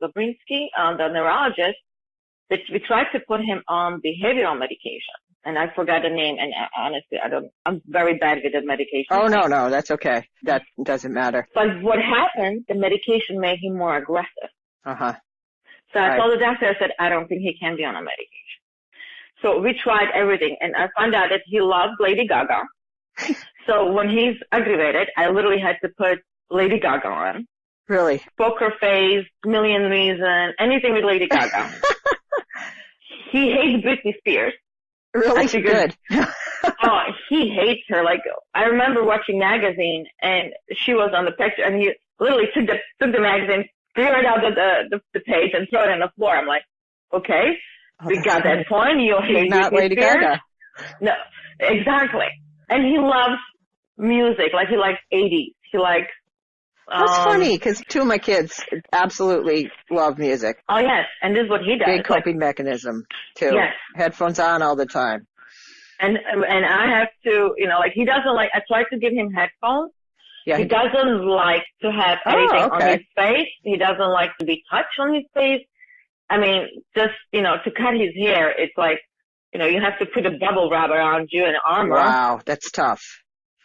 Zabrinsky, the neurologist, we tried to put him on behavioral medication. And I forgot the name, and honestly, I'm very bad with the medication. Oh, no, that's okay. That doesn't matter. But what happened, the medication made him more aggressive. Uh-huh. So I told the doctor, I said, I don't think he can be on a medication. So we tried everything, and I found out that he loves Lady Gaga. So when he's aggravated, I literally had to put Lady Gaga on. Really? Poker Face, Million Reason, anything with Lady Gaga. He hates Britney Spears. Really? Good. Oh, he hates her. Like, I remember watching magazine, and she was on the picture, and he literally took the magazine, threw it out the page, and threw it on the floor. I'm like, okay, we got that point. You hate not Lady Gaga. No, exactly. And he loves music. Like, he likes 80s. He likes. That's funny, because two of my kids absolutely love music. Oh, yes. And this is what he does. Big coping mechanism, too. Yes. Headphones on all the time. And I have to, like, he doesn't like, I try to give him headphones. Yeah. He doesn't like to have anything on his face. He doesn't like to be touched on his face. I mean, just, to cut his hair, it's like, you have to put a bubble wrap around you and armor. Wow, that's tough.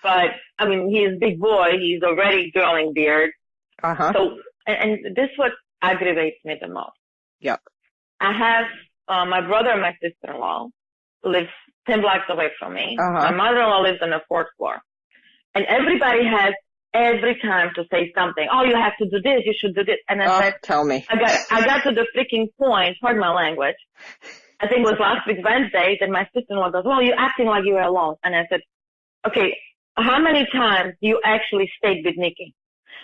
But, I mean, he's a big boy. He's already growing beard. Uh-huh. So, and this is what aggravates me the most. Yep. I have, my brother and my sister-in-law live 10 blocks away from me. Uh-huh. My mother-in-law lives on the 4th floor. And everybody has every time to say something. Oh, you have to do this. You should do this. And I said, tell me. I got to the freaking point, pardon my language. I think it was last week Wednesday that my sister-in-law goes, well, you're acting like you were alone. And I said, okay, how many times do you actually stayed with Nikki?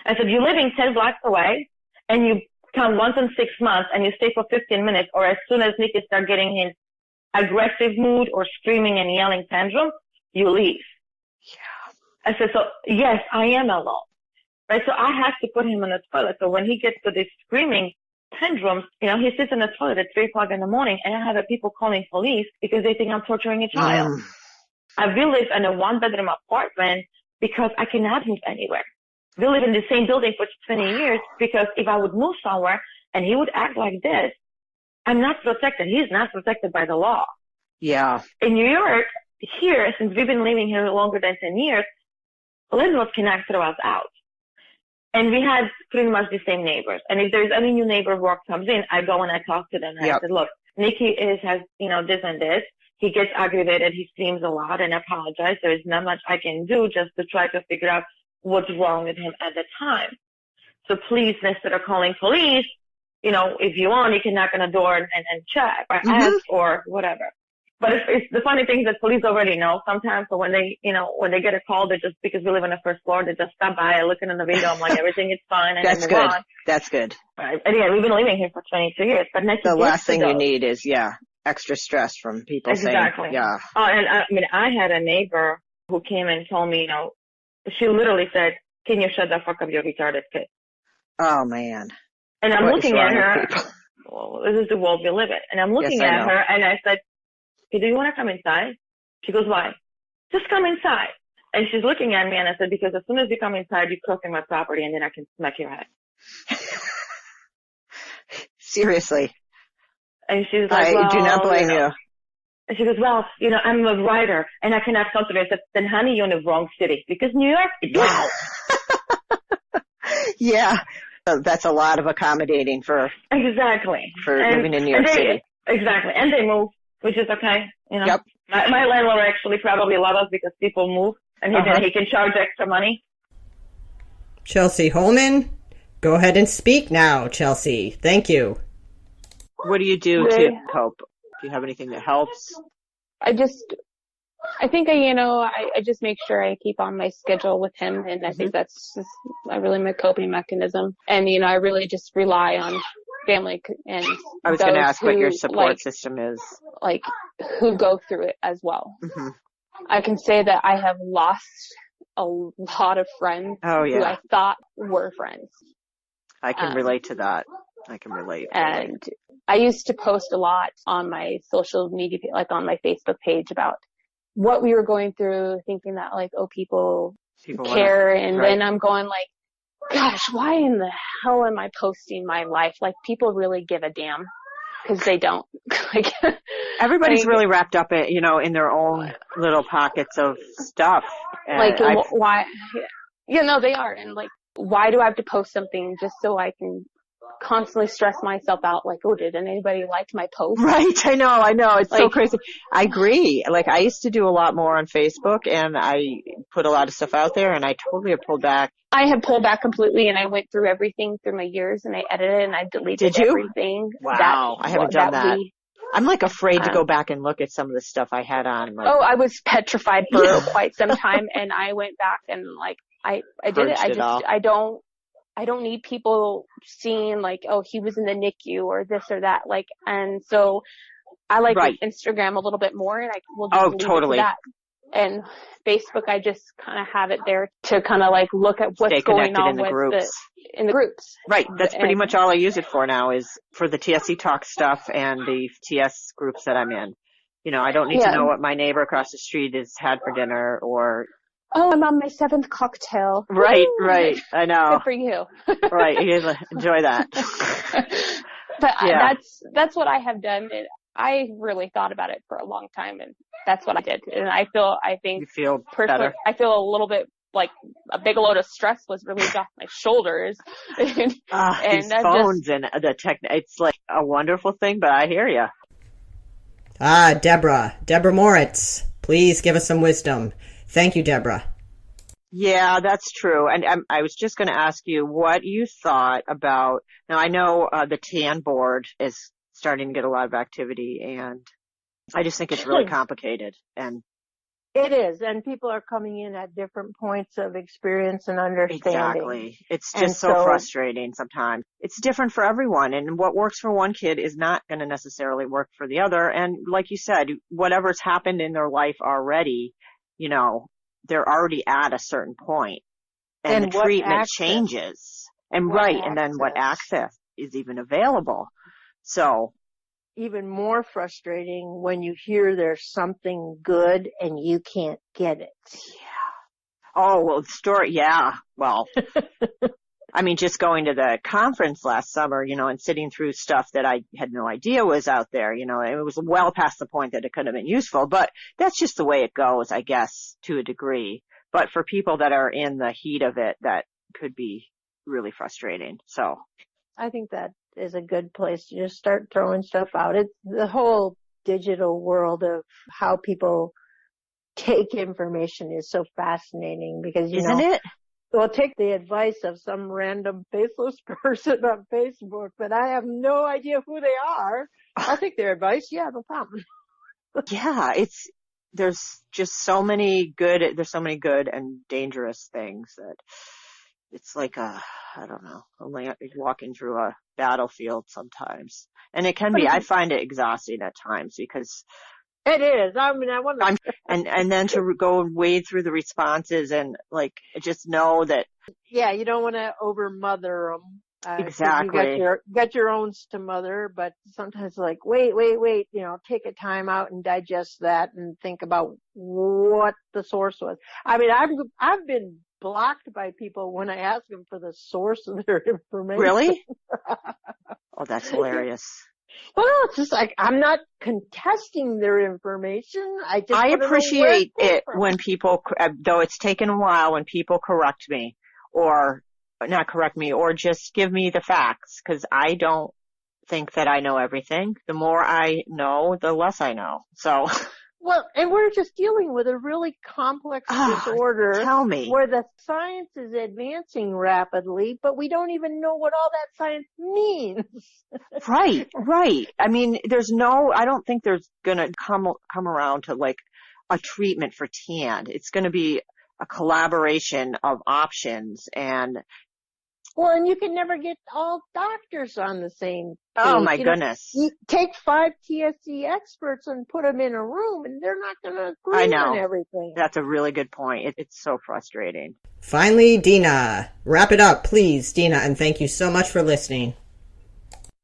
I said, you're living 10 blocks away and you come once in 6 months and you stay for 15 minutes, or as soon as Nikki starts getting in aggressive mood or screaming and yelling tantrum, you leave. Yeah. I said, so yes, I am alone. Right? So I have to put him in the toilet. So when he gets to this screaming tantrums, he sits in the toilet at 3 o'clock in the morning, and I have people calling police because they think I'm torturing a child. We live in a 1-bedroom apartment because I cannot move anywhere. We live in the same building for 20 years because if I would move somewhere and he would act like this, I'm not protected. He's not protected by the law. Yeah. In New York, here, since we've been living here longer than 10 years, landlords cannot throw us out. And we had pretty much the same neighbors. And if there's any new neighbor who comes in, I go and I talk to them. And I said, look, Nikki has, this and this. He gets aggravated. He screams a lot, and I apologize. There is not much I can do just to try to figure out what's wrong with him at the time. So please, instead of calling police, if you want, you can knock on the door and check or ask or whatever. But it's the funny thing is that police already know sometimes. So when they get a call, they just, because we live on the 1st floor, they just stop by, looking in the window. I'm like, everything is fine. And that's good. On. That's good. Right. And yeah, we've been living here for 22 years. But the last thing you need is, extra stress from people saying, yeah. Oh, and I had a neighbor who came and told me, she literally said, can you shut the fuck up, you retarded kid? Oh, man. And I'm looking at her. Well, this is the world we live in. And I'm looking at her, and I said, hey, do you want to come inside? She goes, why? Just come inside. And she's looking at me, and I said, because as soon as you come inside, you cross in my property, and then I can smack your head. Seriously. And she's like, I do not blame you. And she goes, well, I'm a writer, and I cannot come to me. I said, then honey, you're in the wrong city, because New York is loud. Yeah. So that's a lot of accommodating for living in New York City. Exactly. And they move, which is okay. Yep. My landlord actually probably loves us because people move, and he can charge extra money. Chelsea Holman, go ahead and speak now, Chelsea. Thank you. What do you do to help? Do you have anything that helps? I think I just make sure I keep on my schedule with him, and I think that's just really my coping mechanism. And, I really just rely on family and I was going to ask what your support system is. Like, who go through it as well. Mm-hmm. I can say that I have lost a lot of friends who I thought were friends. I can relate to that. I can relate. And I used to post a lot on my social media, like on my Facebook page, about what we were going through, thinking that people care. And then I'm going like, gosh, why in the hell am I posting my life? Like, people really give a damn, because they don't. Like, everybody's really wrapped up in, in their own little pockets of stuff. Like, why? They are. And like, why do I have to post something just so I can constantly stress myself out? Like, oh, did anybody like my post? Right. I know. It's like, so crazy. I agree. Like, I used to do a lot more on Facebook, and I put a lot of stuff out there, and I totally have pulled back. I have pulled back completely, and I went through everything through my years, and I edited and I deleted everything. Wow. I haven't done that. I'm like afraid to go back and look at some of the stuff I had on. Like, I was petrified for quite some time, and I went back and like, I did it. I don't need people seeing like, oh, he was in the NICU or this or that. Like, and so I like Instagram a little bit more, and I will just totally. that. And Facebook, I just kind of have it there to kind of like look at what's going on in the groups. Right. That's pretty much all I use it for now, is for the TSC talk stuff and the TS groups that I'm in. I don't need to know what my neighbor across the street has had for dinner, or oh, I'm on my 7th cocktail. Right. I know. Good for you. Right. You enjoy that. But that's what I have done. I really thought about it for a long time, and that's what I did. And I think you feel better. I feel a little bit like a big load of stress was relieved off my shoulders. And these phones and the tech, it's like a wonderful thing, but I hear you. Deborah Moritz, please give us some wisdom. Thank you, Deborah. Yeah, that's true. And I was just going to ask you what you thought about, now I know the TAN board is starting to get a lot of activity, and I just think it's really complicated. And it is, and people are coming in at different points of experience and understanding. Exactly. It's just so frustrating sometimes. It's different for everyone, and what works for one kid is not going to necessarily work for the other. And like you said, whatever's happened in their life already, they're already at a certain point, and the treatment changes. And and then what access is even available. So even more frustrating when you hear there's something good and you can't get it. Yeah. Oh, well, the story. Yeah. Well, I mean, just going to the conference last summer, and sitting through stuff that I had no idea was out there, it was well past the point that it could have been useful, but that's just the way it goes, I guess, to a degree. But for people that are in the heat of it, that could be really frustrating. So I think that is a good place to just start throwing stuff out. It's the whole digital world of how people take information is so fascinating, because, isn't it? Well, take the advice of some random faceless person on Facebook, but I have no idea who they are. I'll take their advice. Yeah, no problem. Yeah, there's so many good and dangerous things that it's like I don't know, only walking through a battlefield sometimes. And it can be, I find it exhausting at times, because it is. I mean, I want to. And then to go and wade through the responses and like just know that. Yeah, you don't want to over mother them. Exactly. You got your own to mother, but sometimes like, wait, take a time out and digest that and think about what the source was. I mean, I've been blocked by people when I ask them for the source of their information. Really? Oh, that's hilarious. Well, it's just like, I'm not contesting their information. I appreciate it when people, though it's taken a while, when people correct me, or not correct me, or just give me the facts, because I don't think that I know everything. The more I know, the less I know. So. Well, and we're just dealing with a really complex disorder. Tell me. Where the science is advancing rapidly, but we don't even know what all that science means. Right. I mean, I don't think there's gonna come around to like a treatment for TAN. It's gonna be a collaboration of options, and well, and you can never get all doctors on the same page. Oh my goodness. You take 5 TSC experts and put them in a room, and they're not going to agree on everything. That's a really good point. It's so frustrating. Finally, Dina, wrap it up, please, Dina, and thank you so much for listening.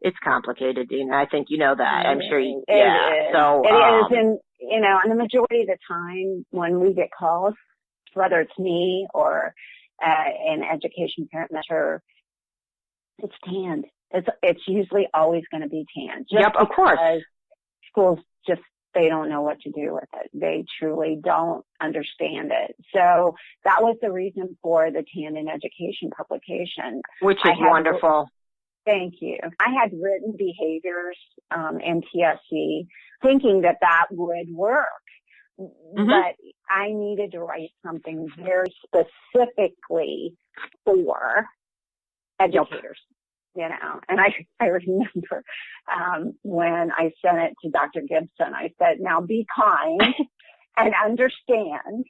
It's complicated, Dina. I think you know that. I'm sure you, It is. So, it is. And, and the majority of the time when we get calls, whether it's me or an education parent mentor, it's tanned. It's usually always going to be tanned. Yep, of course. Schools just, they don't know what to do with it. They truly don't understand it. So that was the reason for the Tan in Education publication. Which is wonderful. Thank you. I had written behaviors in TSC thinking that would work. But I needed to write something very specifically for educators. You know, and I remember, when I sent it to Dr. Gibson, I said, now be kind and understand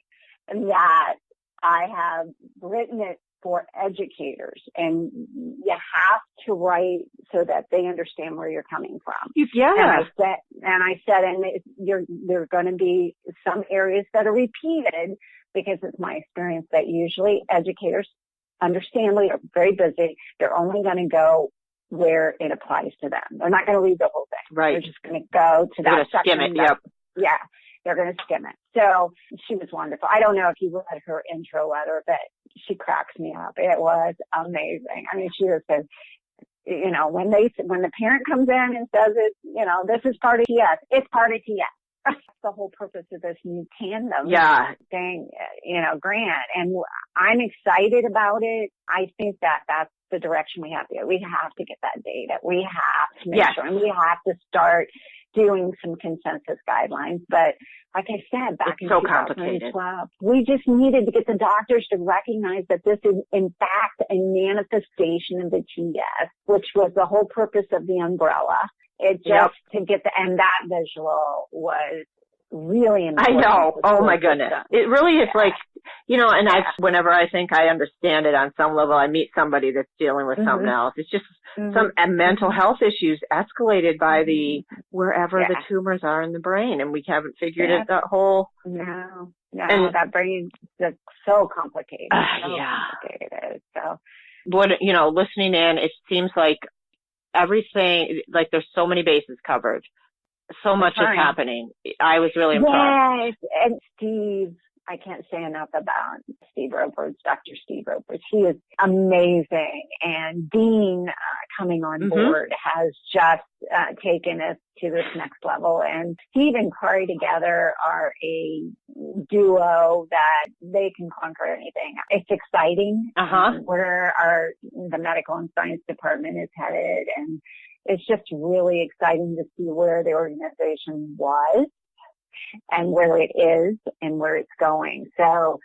that I have written it for educators, and you have to write so that they understand where you're coming from. Yeah. And I said, there are going to be some areas that are repeated, because it's my experience that usually educators, understandably, are very busy. They're only going to go where it applies to them. They're not going to read the whole thing. Right. They're just going to go to that section. Skim it. Yep. Yeah. They're going to skim it. So she was wonderful. I don't know if you read her intro letter, but she cracks me up. It was amazing. I mean, she just said, you know, when the parent comes in and says it, you know, this is part of TS, it's part of TS. That's the whole purpose of this new tandem thing, you know, grant. And I'm excited about it. I think that that's the direction we have to go. We have to get that data. We have to make sure, and we have to start doing some consensus guidelines. But like I said, back in 2012, we just needed to get the doctors to recognize that this is in fact a manifestation of the TS, which was the whole purpose of the umbrella. It just to get and that visual was really important. I know. Oh my goodness. It really is like, you know, and whenever I think I understand it on some level, I meet somebody that's dealing with something else. It's just some mental health issues escalated by wherever the tumors are in the brain, and we haven't figured it that whole. No, that brain is so complicated. Complicated. So, you know, listening in, it seems like everything, like there's so many bases covered. So much is happening. I was really impressed. Yes, and Steve, I can't say enough about Steve Roberts, Dr. Steve Roberts. He is amazing. And Dean coming on board has just taken us to this next level. And Steve and Corey together are a duo that they can conquer anything. It's exciting. Where the medical and science department is headed, and it's just really exciting to see where the organization was and where it is and where it's going. So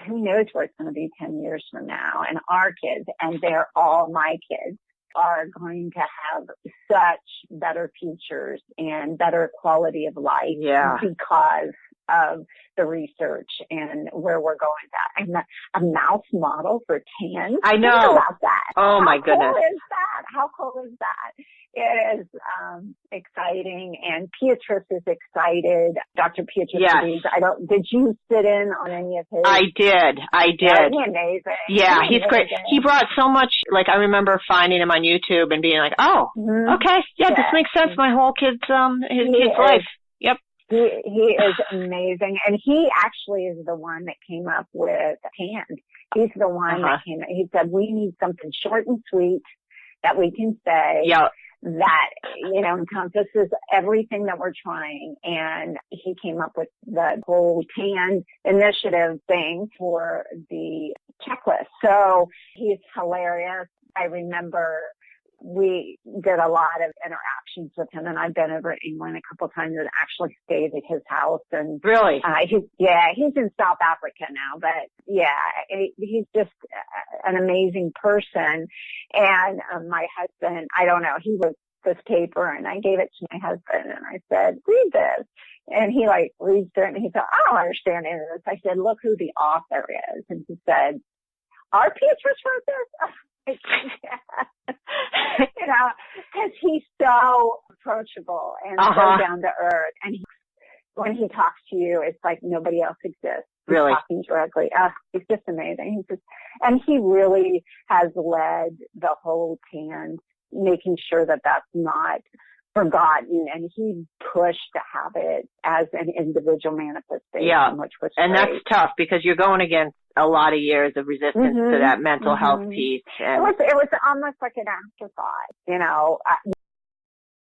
who knows where it's going to be 10 years from now. And our kids, and they're all my kids, are going to have such better futures and better quality of life because of the research and where we're going at. And a mouse model for tan. I know. Think about that. Oh my goodness. How cool is that? How cool is that? It is exciting, and Beatrice is excited. Dr. Beatrice, did you sit in on any of his? I did. Isn't he amazing? Yeah, he's great. He brought so much, like I remember finding him on YouTube and being like, oh, okay, this makes sense. My whole kid's life. Yep. He is amazing, and he actually is the one that came up with TAN. He's the one that he said, we need something short and sweet that we can say that, you know, encompasses everything that we're trying. And he came up with the whole TAN initiative thing for the checklist. So he's hilarious. I remember we did a lot of interactions with him, and I've been over to England a couple of times and actually stayed at his house. And really, he's in South Africa now, but he's just an amazing person. And my husband, I don't know, he wrote this paper, and I gave it to my husband, and I said, read this. And he reads through it, and he said, I don't understand any of this. I said, look who the author is. And he said, our Beatrice wrote this? You know, because he's so approachable and so down to earth. And when he talks to you, it's like nobody else exists. He's talking directly. He's just amazing. And he really has led the whole TAN, making sure that that's not forgotten, and he pushed to have it as an individual manifestation, which was and great. that's tough because you're going against a lot of years of resistance to that mental health piece. And it was almost like an afterthought, you know.